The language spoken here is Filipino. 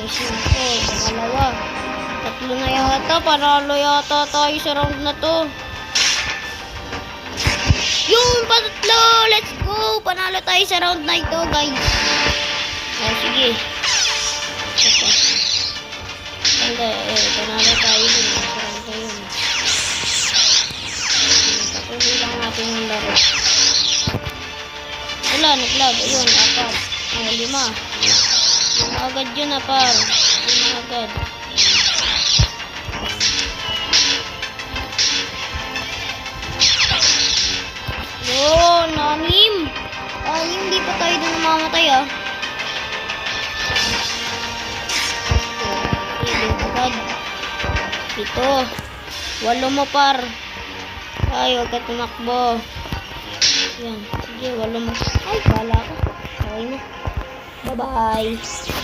Nice na to. Pangalawa. Tatlo na yata. Panalo yata tayo sa round na to. Yun! Patatlo! Let's go! Panalo tayo sa round na ito, guys. Sige. Ito. Panalo tayo dun. Sa round na yun. Patuloy lang natin yung laro. Wala, nag-lag. Ayun, 4. 5. Agad yun na, par. Agad. Yun, 6. 6, hindi pa tayo dun namamatay, ah. Agad. 7. 8 mo, par. Ay, huwag ka tumakbo. Yan. Sige, 8 mo. Ay, pala ko. Okay na. Bye-bye.